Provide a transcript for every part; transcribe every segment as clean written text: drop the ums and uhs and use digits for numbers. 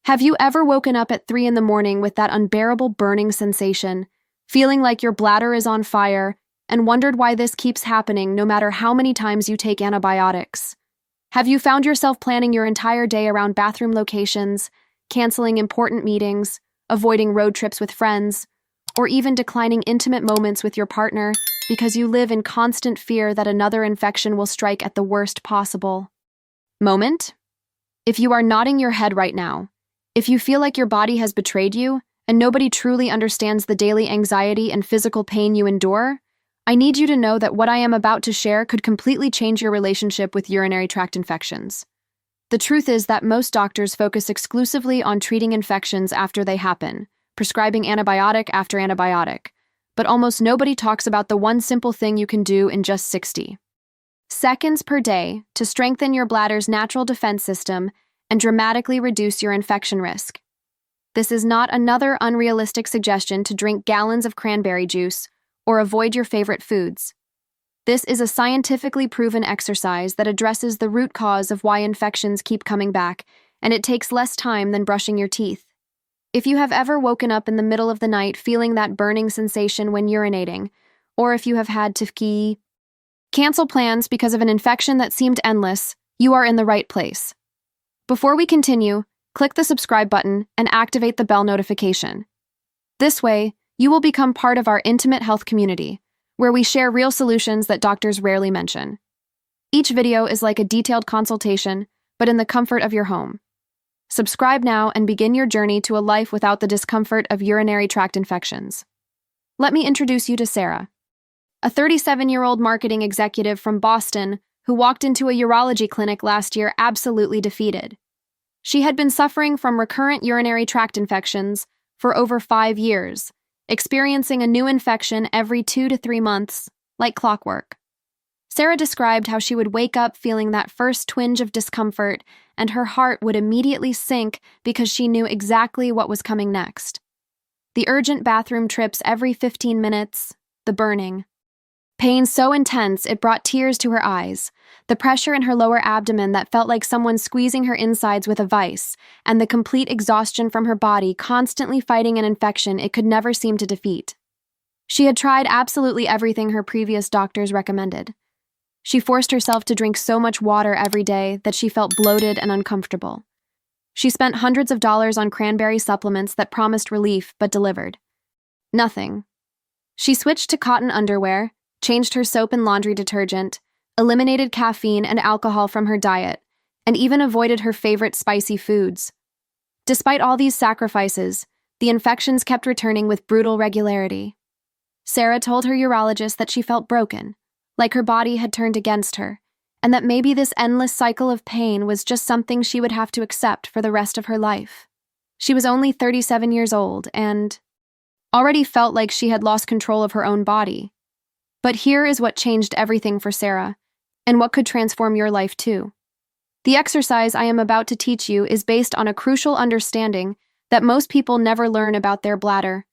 Have you ever woken up at 3 in the morning with that unbearable burning sensation, feeling like your bladder is on fire, and wondered why this keeps happening no matter how many times you take antibiotics? Have you found yourself planning your entire day around bathroom locations, canceling important meetings, avoiding road trips with friends, or even declining intimate moments with your partner because you live in constant fear that another infection will strike at the worst possible moment? If you are nodding your head right now, if you feel like your body has betrayed you and nobody truly understands the daily anxiety and physical pain you endure, I need you to know that what I am about to share could completely change your relationship with urinary tract infections. The truth is that most doctors focus exclusively on treating infections after they happen, prescribing antibiotic after antibiotic, but almost nobody talks about the one simple thing you can do in just 60 seconds per day to strengthen your bladder's natural defense system and dramatically reduce your infection risk. This is not another unrealistic suggestion to drink gallons of cranberry juice or avoid your favorite foods. This is a scientifically proven exercise that addresses the root cause of why infections keep coming back, and it takes less time than brushing your teeth. If you have ever woken up in the middle of the night feeling that burning sensation when urinating, or if you have had to cancel plans because of an infection that seemed endless, you are in the right place. Before we continue, click the subscribe button and activate the bell notification. This way, you will become part of our intimate health community, where we share real solutions that doctors rarely mention. Each video is like a detailed consultation, but in the comfort of your home. Subscribe now and begin your journey to a life without the discomfort of urinary tract infections. Let me introduce you to Sarah, a 37-year-old marketing executive from Boston who walked into a urology clinic last year absolutely defeated. She had been suffering from recurrent urinary tract infections for over 5 years, experiencing a new infection every 2 to 3 months, like clockwork. Sarah described how she would wake up feeling that first twinge of discomfort, and her heart would immediately sink because she knew exactly what was coming next. The urgent bathroom trips every 15 minutes, the burning. Pain so intense it brought tears to her eyes, the pressure in her lower abdomen that felt like someone squeezing her insides with a vice, and the complete exhaustion from her body constantly fighting an infection it could never seem to defeat. She had tried absolutely everything her previous doctors recommended. She forced herself to drink so much water every day that she felt bloated and uncomfortable. She spent hundreds of dollars on cranberry supplements that promised relief but delivered nothing. She switched to cotton underwear, changed her soap and laundry detergent, eliminated caffeine and alcohol from her diet, and even avoided her favorite spicy foods. Despite all these sacrifices, the infections kept returning with brutal regularity. Sarah told her urologist that she felt broken, like her body had turned against her, and that maybe this endless cycle of pain was just something she would have to accept for the rest of her life. She was only 37 years old and already felt like she had lost control of her own body. But here is what changed everything for Sarah, and what could transform your life too. The exercise I am about to teach you is based on a crucial understanding that most people never learn about their bladder.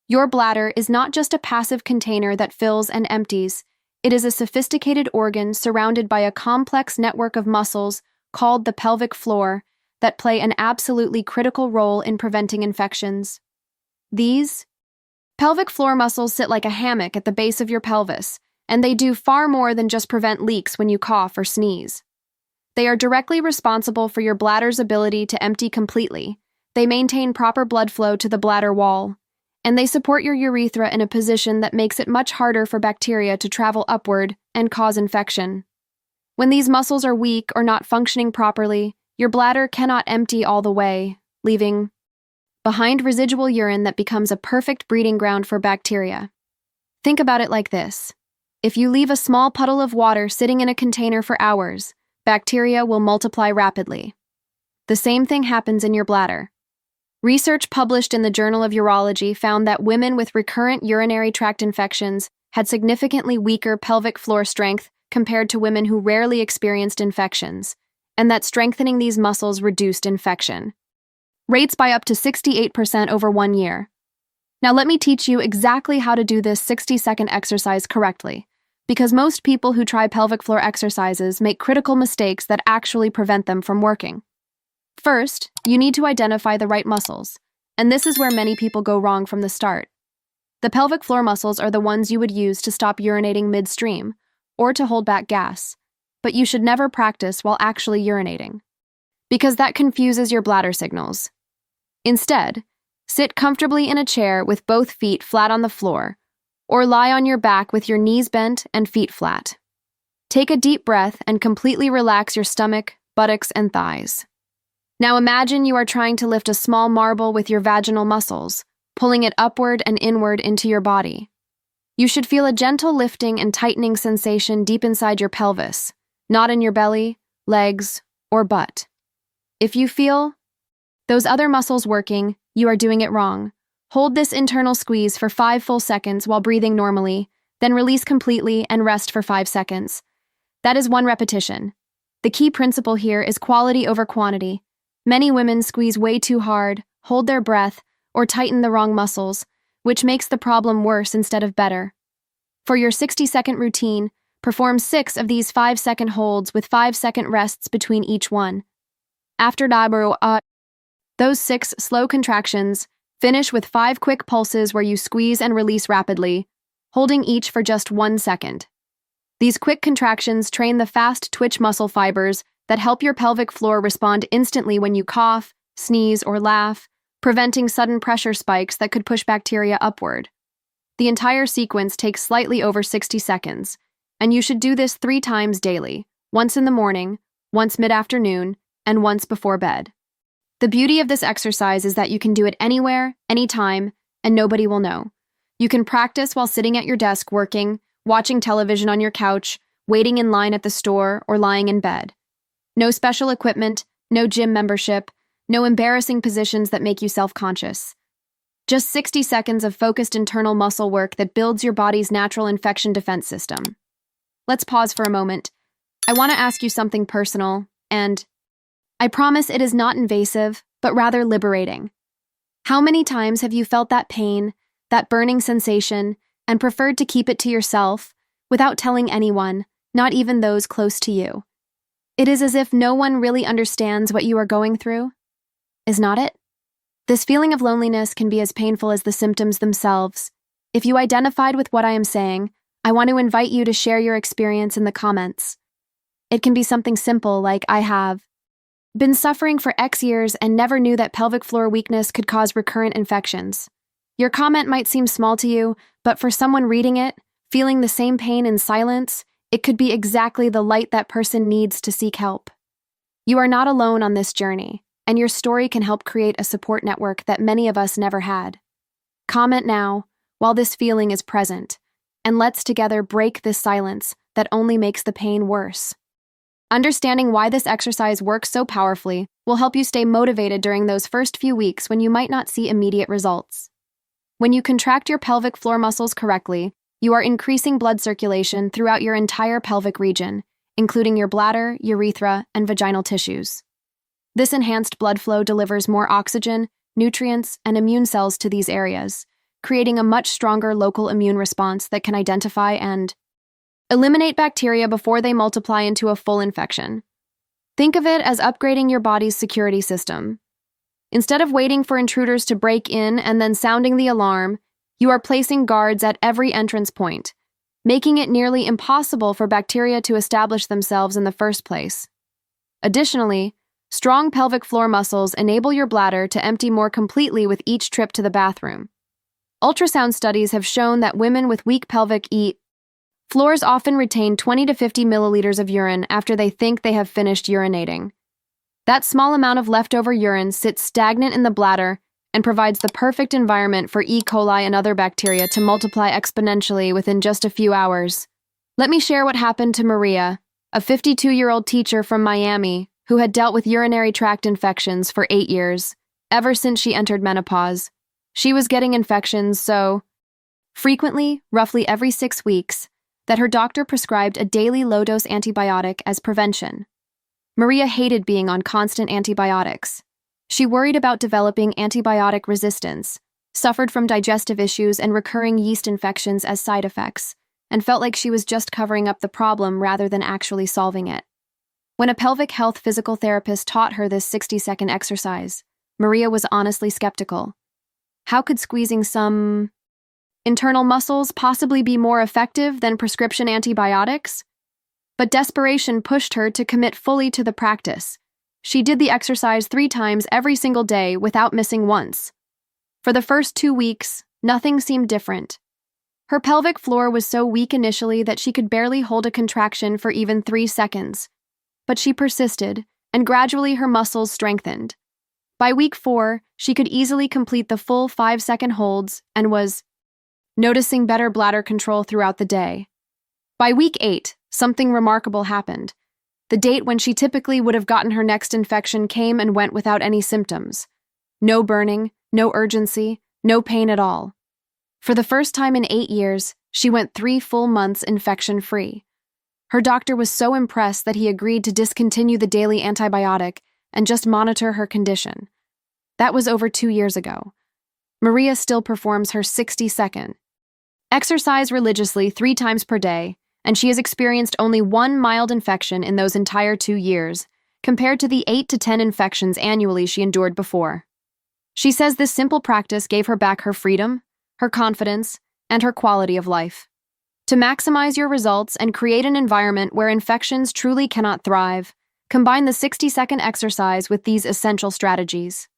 Your bladder is not just a passive container that fills and empties. It is a sophisticated organ surrounded by a complex network of muscles called the pelvic floor that play an absolutely critical role in preventing infections. These pelvic floor muscles sit like a hammock at the base of your pelvis, and they do far more than just prevent leaks when you cough or sneeze. They are directly responsible for your bladder's ability to empty completely. They maintain proper blood flow to the bladder wall, and they support your urethra in a position that makes it much harder for bacteria to travel upward and cause infection. When these muscles are weak or not functioning properly, your bladder cannot empty all the way, leaving behind residual urine that becomes a perfect breeding ground for bacteria. Think about it like this. If you leave a small puddle of water sitting in a container for hours, bacteria will multiply rapidly. The same thing happens in your bladder. Research published in the Journal of Urology found that women with recurrent urinary tract infections had significantly weaker pelvic floor strength compared to women who rarely experienced infections, and that strengthening these muscles reduced infection rates by up to 68% over 1 year. Now let me teach you exactly how to do this 60-second exercise correctly, because most people who try pelvic floor exercises make critical mistakes that actually prevent them from working. First, you need to identify the right muscles, and this is where many people go wrong from the start. The pelvic floor muscles are the ones you would use to stop urinating midstream or to hold back gas, but you should never practice while actually urinating, because that confuses your bladder signals. Instead, sit comfortably in a chair with both feet flat on the floor, or lie on your back with your knees bent and feet flat. Take a deep breath and completely relax your stomach, buttocks, and thighs. Now imagine you are trying to lift a small marble with your vaginal muscles, pulling it upward and inward into your body. You should feel a gentle lifting and tightening sensation deep inside your pelvis, not in your belly, legs, or butt. If you feel those other muscles working, you are doing it wrong. Hold this internal squeeze for 5 full seconds while breathing normally, then release completely and rest for 5 seconds. That is 1 repetition. The key principle here is quality over quantity. Many women squeeze way too hard, hold their breath, or tighten the wrong muscles, which makes the problem worse instead of better. For your 60-second routine, perform 6 of these 5-second holds with 5-second rests between each one. After those 6 slow contractions, finish with 5 quick pulses where you squeeze and release rapidly, holding each for just 1 second. These quick contractions train the fast twitch muscle fibers that help your pelvic floor respond instantly when you cough, sneeze, or laugh, preventing sudden pressure spikes that could push bacteria upward. The entire sequence takes slightly over 60 seconds, and you should do this 3 times daily, once in the morning, once mid-afternoon, and once before bed. The beauty of this exercise is that you can do it anywhere, anytime, and nobody will know. You can practice while sitting at your desk working, watching television on your couch, waiting in line at the store, or lying in bed. No special equipment, no gym membership, no embarrassing positions that make you self-conscious. Just 60 seconds of focused internal muscle work that builds your body's natural infection defense system. Let's pause for a moment. I want to ask you something personal, and I promise it is not invasive, but rather liberating. How many times have you felt that pain, that burning sensation, and preferred to keep it to yourself without telling anyone, not even those close to you? It is as if no one really understands what you are going through, is not it? This feeling of loneliness can be as painful as the symptoms themselves. If you identified with what I am saying, I want to invite you to share your experience in the comments. It can be something simple like, I have been suffering for X years and never knew that pelvic floor weakness could cause recurrent infections. Your comment might seem small to you, but for someone reading it, feeling the same pain in silence, it could be exactly the light that person needs to seek help. You are not alone on this journey, and your story can help create a support network that many of us never had. Comment now, while this feeling is present, and let's together break this silence that only makes the pain worse. Understanding why this exercise works so powerfully will help you stay motivated during those first few weeks when you might not see immediate results. When you contract your pelvic floor muscles correctly, you are increasing blood circulation throughout your entire pelvic region, including your bladder, urethra, and vaginal tissues. This enhanced blood flow delivers more oxygen, nutrients, and immune cells to these areas, creating a much stronger local immune response that can identify and eliminate bacteria before they multiply into a full infection. Think of it as upgrading your body's security system. Instead of waiting for intruders to break in and then sounding the alarm, you are placing guards at every entrance point, making it nearly impossible for bacteria to establish themselves in the first place. Additionally, strong pelvic floor muscles enable your bladder to empty more completely with each trip to the bathroom. Ultrasound studies have shown that women with weak pelvic floors often retain 20 to 50 milliliters of urine after they think they have finished urinating. That small amount of leftover urine sits stagnant in the bladder and provides the perfect environment for E. coli and other bacteria to multiply exponentially within just a few hours. Let me share what happened to Maria, a 52-year-old teacher from Miami who had dealt with urinary tract infections for 8 years, ever since she entered menopause. She was getting infections so frequently, roughly every 6 weeks, that her doctor prescribed a daily low-dose antibiotic as prevention. Maria hated being on constant antibiotics. She worried about developing antibiotic resistance, suffered from digestive issues and recurring yeast infections as side effects, and felt like she was just covering up the problem rather than actually solving it. When a pelvic health physical therapist taught her this 60-second exercise, Maria was honestly skeptical. How could squeezing some internal muscles possibly be more effective than prescription antibiotics? But desperation pushed her to commit fully to the practice. She did the exercise 3 times every single day without missing once. For the first 2 weeks, nothing seemed different. Her pelvic floor was so weak initially that she could barely hold a contraction for even 3 seconds. But she persisted, and gradually her muscles strengthened. By week 4, she could easily complete the full 5-second holds and was noticing better bladder control throughout the day. By week 8, something remarkable happened. The date when she typically would have gotten her next infection came and went without any symptoms. No burning, no urgency, no pain at all. For the first time in 8 years, she went 3 full months infection-free. Her doctor was so impressed that he agreed to discontinue the daily antibiotic and just monitor her condition. That was over 2 years ago. Maria still performs her 60-second exercise religiously 3 times per day, and she has experienced only 1 mild infection in those entire 2 years, compared to the 8 to 10 infections annually she endured before. She says this simple practice gave her back her freedom, her confidence, and her quality of life. To maximize your results and create an environment where infections truly cannot thrive, combine the 60-second exercise with these essential strategies.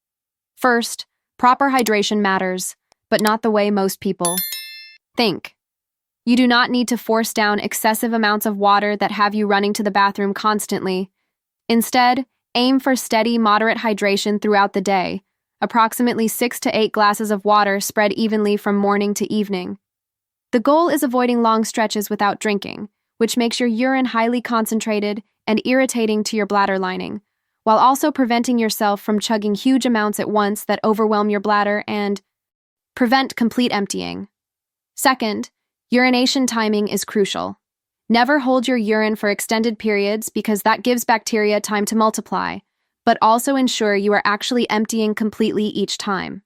First, proper hydration matters, but not the way most people think. You do not need to force down excessive amounts of water that have you running to the bathroom constantly. Instead, aim for steady, moderate hydration throughout the day, approximately 6 to 8 glasses of water spread evenly from morning to evening. The goal is avoiding long stretches without drinking, which makes your urine highly concentrated and irritating to your bladder lining, while also preventing yourself from chugging huge amounts at once that overwhelm your bladder and prevent complete emptying. Second, urination timing is crucial. Never hold your urine for extended periods because that gives bacteria time to multiply, but also ensure you are actually emptying completely each time.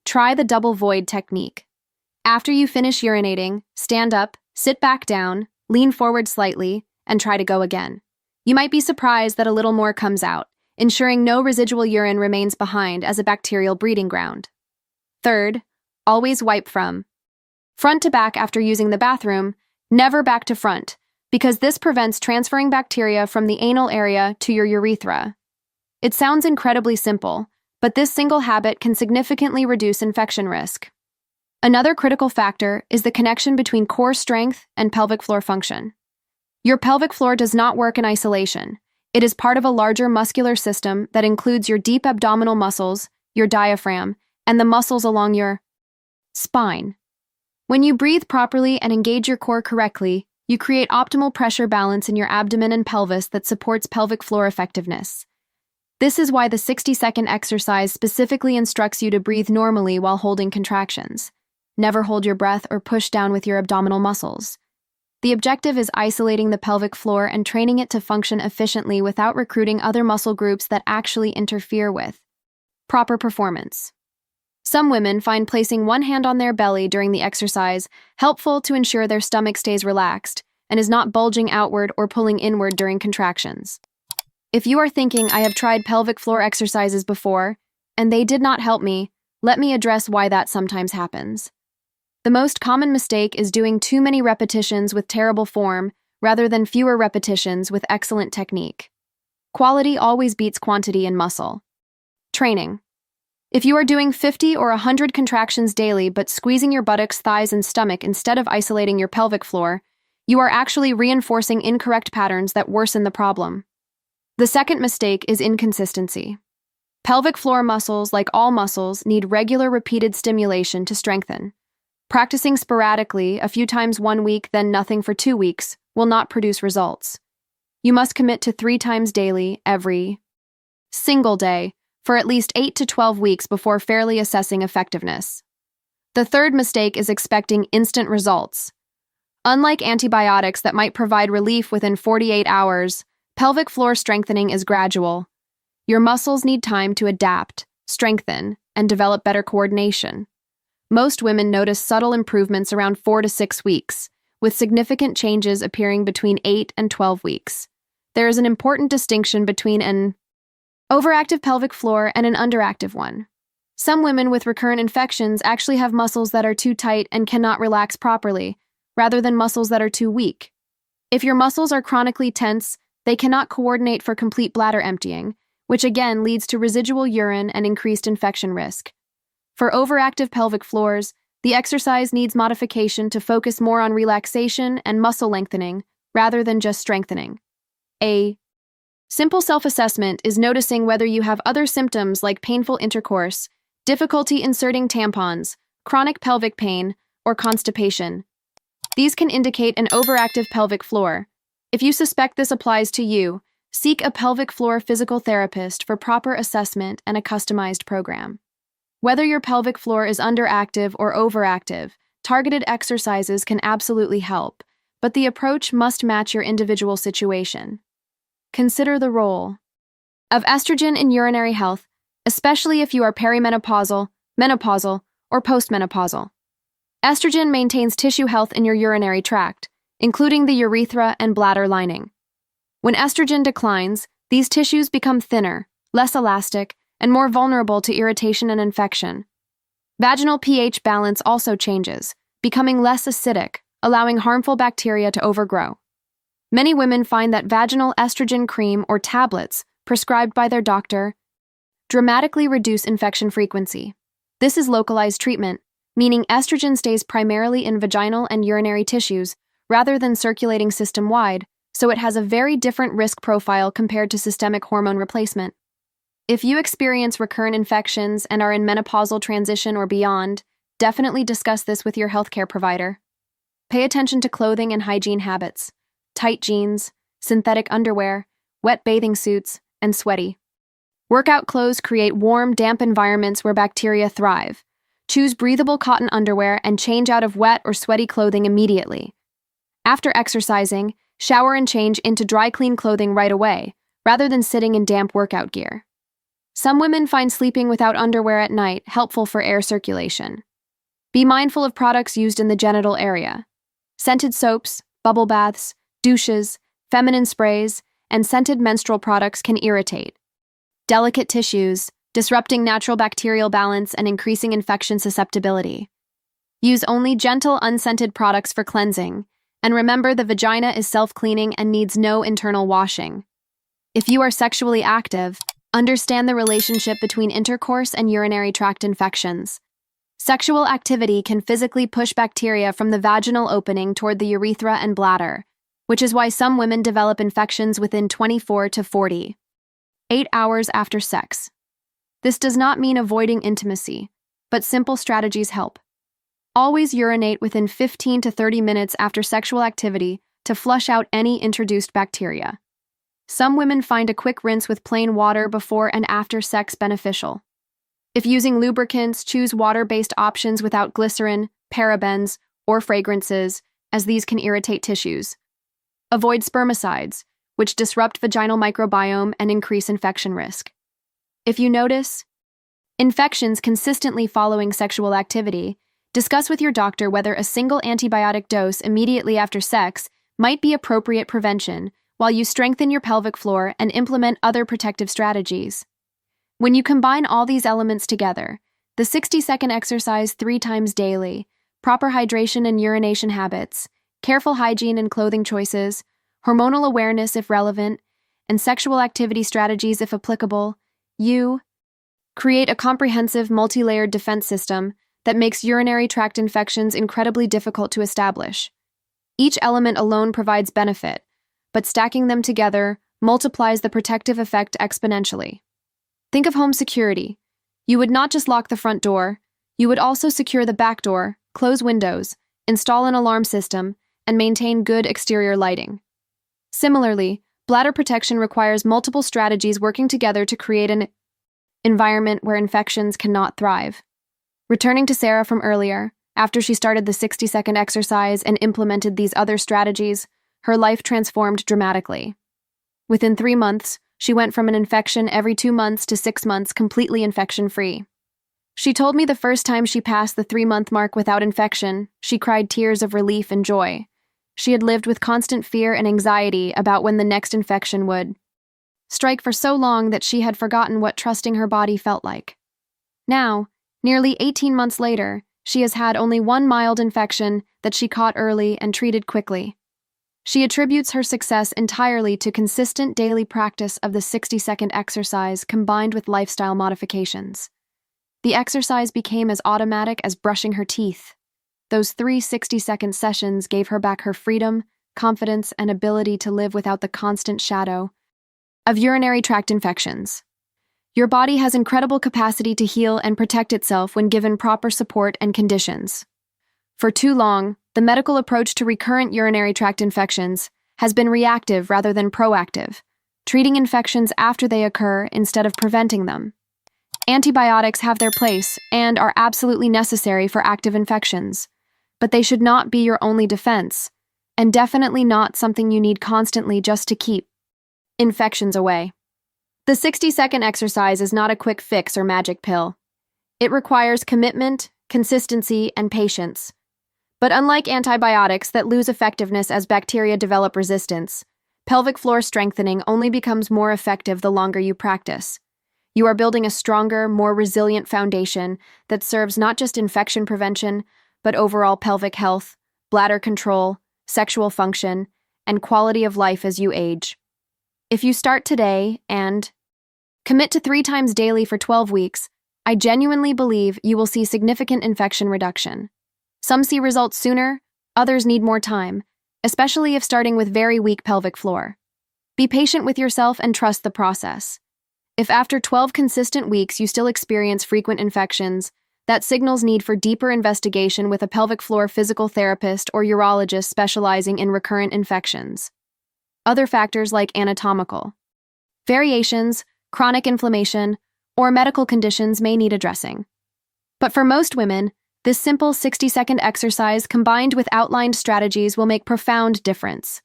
Try the double void technique. After you finish urinating, stand up, sit back down, lean forward slightly, and try to go again. You might be surprised that a little more comes out, ensuring no residual urine remains behind as a bacterial breeding ground. Third, always wipe from front to back after using the bathroom, never back to front, because this prevents transferring bacteria from the anal area to your urethra. It sounds incredibly simple, but this single habit can significantly reduce infection risk. Another critical factor is the connection between core strength and pelvic floor function. Your pelvic floor does not work in isolation. It is part of a larger muscular system that includes your deep abdominal muscles, your diaphragm, and the muscles along your spine. When you breathe properly and engage your core correctly, you create optimal pressure balance in your abdomen and pelvis that supports pelvic floor effectiveness. This is why the 60-second exercise specifically instructs you to breathe normally while holding contractions. Never hold your breath or push down with your abdominal muscles. The objective is isolating the pelvic floor and training it to function efficiently without recruiting other muscle groups that actually interfere with proper performance. Some women find placing one hand on their belly during the exercise helpful to ensure their stomach stays relaxed and is not bulging outward or pulling inward during contractions. If you are thinking, I have tried pelvic floor exercises before, and they did not help me, let me address why that sometimes happens. The most common mistake is doing too many repetitions with terrible form rather than fewer repetitions with excellent technique. Quality always beats quantity in muscle training. If you are doing 50 or 100 contractions daily but squeezing your buttocks, thighs, and stomach instead of isolating your pelvic floor, you are actually reinforcing incorrect patterns that worsen the problem. The second mistake is inconsistency. Pelvic floor muscles, like all muscles, need regular repeated stimulation to strengthen. Practicing sporadically, a few times 1 week, then nothing for 2 weeks, will not produce results. You must commit to 3 times daily, every single day, for at least 8 to 12 weeks before fairly assessing effectiveness. The third mistake is expecting instant results. Unlike antibiotics that might provide relief within 48 hours, pelvic floor strengthening is gradual. Your muscles need time to adapt, strengthen, and develop better coordination. Most women notice subtle improvements around 4 to 6 weeks, with significant changes appearing between 8 and 12 weeks. There is an important distinction between an overactive pelvic floor and an underactive one. Some women with recurrent infections actually have muscles that are too tight and cannot relax properly, rather than muscles that are too weak. If your muscles are chronically tense, they cannot coordinate for complete bladder emptying, which again leads to residual urine and increased infection risk. For overactive pelvic floors, the exercise needs modification to focus more on relaxation and muscle lengthening rather than just strengthening. A simple self-assessment is noticing whether you have other symptoms like painful intercourse, difficulty inserting tampons, chronic pelvic pain, or constipation. These can indicate an overactive pelvic floor. If you suspect this applies to you, seek a pelvic floor physical therapist for proper assessment and a customized program. Whether your pelvic floor is underactive or overactive, targeted exercises can absolutely help, but the approach must match your individual situation. Consider the role of estrogen in urinary health, especially if you are perimenopausal, menopausal, or postmenopausal. Estrogen maintains tissue health in your urinary tract, including the urethra and bladder lining. When estrogen declines, these tissues become thinner, less elastic, and more vulnerable to irritation and infection. Vaginal pH balance also changes, becoming less acidic, allowing harmful bacteria to overgrow. Many women find that vaginal estrogen cream or tablets, prescribed by their doctor, dramatically reduce infection frequency. This is localized treatment, meaning estrogen stays primarily in vaginal and urinary tissues rather than circulating system-wide, so it has a very different risk profile compared to systemic hormone replacement. If you experience recurrent infections and are in menopausal transition or beyond, definitely discuss this with your healthcare provider. Pay attention to clothing and hygiene habits. Tight jeans, synthetic underwear, wet bathing suits, and sweaty workout clothes create warm, damp environments where bacteria thrive. Choose breathable cotton underwear and change out of wet or sweaty clothing immediately. After exercising, shower and change into dry, clean clothing right away, rather than sitting in damp workout gear. Some women find sleeping without underwear at night helpful for air circulation. Be mindful of products used in the genital area. Scented soaps, bubble baths, douches, feminine sprays, and scented menstrual products can irritate delicate tissues, disrupting natural bacterial balance and increasing infection susceptibility. Use only gentle, unscented products for cleansing, and remember the vagina is self-cleaning and needs no internal washing. If you are sexually active, understand the relationship between intercourse and urinary tract infections. Sexual activity can physically push bacteria from the vaginal opening toward the urethra and bladder, which is why some women develop infections within 24 to 48 hours after sex. This does not mean avoiding intimacy, but simple strategies help. Always urinate within 15 to 30 minutes after sexual activity to flush out any introduced bacteria. Some women find a quick rinse with plain water before and after sex beneficial. If using lubricants, choose water-based options without glycerin, parabens, or fragrances, as these can irritate tissues. Avoid spermicides, which disrupt vaginal microbiome and increase infection risk. If you notice infections consistently following sexual activity, discuss with your doctor whether a single antibiotic dose immediately after sex might be appropriate prevention while you strengthen your pelvic floor and implement other protective strategies. When you combine all these elements together, the 60-second exercise 3 times daily, proper hydration and urination habits, careful hygiene and clothing choices, hormonal awareness if relevant, and sexual activity strategies if applicable, you create a comprehensive, multi-layered defense system that makes urinary tract infections incredibly difficult to establish. Each element alone provides benefit, but stacking them together multiplies the protective effect exponentially. Think of home security. You would not just lock the front door, you would also secure the back door, close windows, install an alarm system, and maintain good exterior lighting. Similarly, bladder protection requires multiple strategies working together to create an environment where infections cannot thrive. Returning to Sarah from earlier, after she started the 60-second exercise and implemented these other strategies, her life transformed dramatically. Within 3 months, she went from an infection every 2 months to 6 months completely infection-free. She told me the first time she passed the 3-month mark without infection, she cried tears of relief and joy. She had lived with constant fear and anxiety about when the next infection would strike for so long that she had forgotten what trusting her body felt like. Now, nearly 18 months later, she has had only one mild infection that she caught early and treated quickly. She attributes her success entirely to consistent daily practice of the 60-second exercise combined with lifestyle modifications. The exercise became as automatic as brushing her teeth. Those 3 60-second sessions gave her back her freedom, confidence, and ability to live without the constant shadow of urinary tract infections. Your body has incredible capacity to heal and protect itself when given proper support and conditions. For too long, the medical approach to recurrent urinary tract infections has been reactive rather than proactive, treating infections after they occur instead of preventing them. Antibiotics have their place and are absolutely necessary for active infections, but they should not be your only defense, and definitely not something you need constantly just to keep infections away. The 60-second exercise is not a quick fix or magic pill. It requires commitment, consistency, and patience. But unlike antibiotics that lose effectiveness as bacteria develop resistance, pelvic floor strengthening only becomes more effective the longer you practice. You are building a stronger, more resilient foundation that serves not just infection prevention, but overall pelvic health, bladder control, sexual function, and quality of life as you age. If you start today and commit to 3 times daily for 12 weeks, I genuinely believe you will see significant infection reduction. Some see results sooner, others need more time, especially if starting with very weak pelvic floor. Be patient with yourself and trust the process. If after 12 consistent weeks you still experience frequent infections, that signals need for deeper investigation with a pelvic floor physical therapist or urologist specializing in recurrent infections. Other factors like anatomical variations, chronic inflammation, or medical conditions may need addressing. But for most women, this simple 60-second exercise combined with outlined strategies will make profound difference.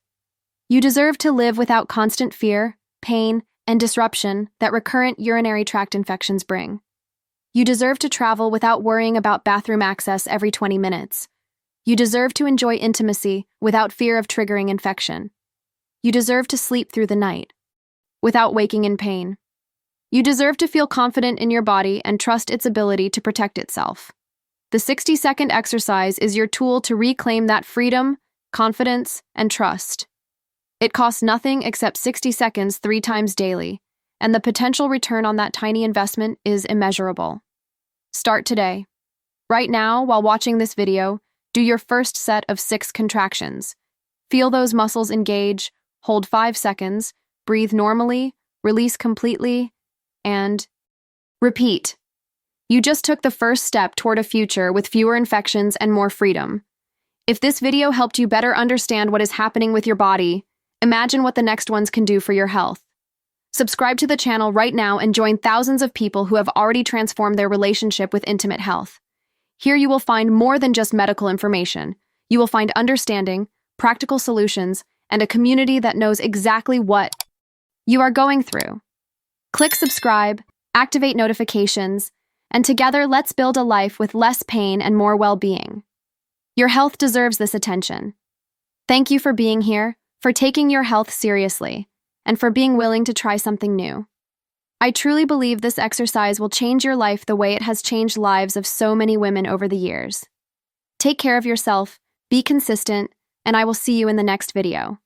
You deserve to live without constant fear, pain, and disruption that recurrent urinary tract infections bring. You deserve to travel without worrying about bathroom access every 20 minutes. You deserve to enjoy intimacy without fear of triggering infection. You deserve to sleep through the night without waking in pain. You deserve to feel confident in your body and trust its ability to protect itself. The 60-second exercise is your tool to reclaim that freedom, confidence, and trust. It costs nothing except 60 seconds 3 times daily, and the potential return on that tiny investment is immeasurable. Start today. Right now, while watching this video, do your first set of 6 contractions. Feel those muscles engage, hold 5 seconds, breathe normally, release completely, and repeat. You just took the first step toward a future with fewer infections and more freedom. If this video helped you better understand what is happening with your body, imagine what the next ones can do for your health. Subscribe to the channel right now and join thousands of people who have already transformed their relationship with intimate health. Here you will find more than just medical information. You will find understanding, practical solutions, and a community that knows exactly what you are going through. Click subscribe, activate notifications, and together let's build a life with less pain and more well-being. Your health deserves this attention. Thank you for being here, for taking your health seriously, and for being willing to try something new. I truly believe this exercise will change your life the way it has changed lives of so many women over the years. Take care of yourself, be consistent, and I will see you in the next video.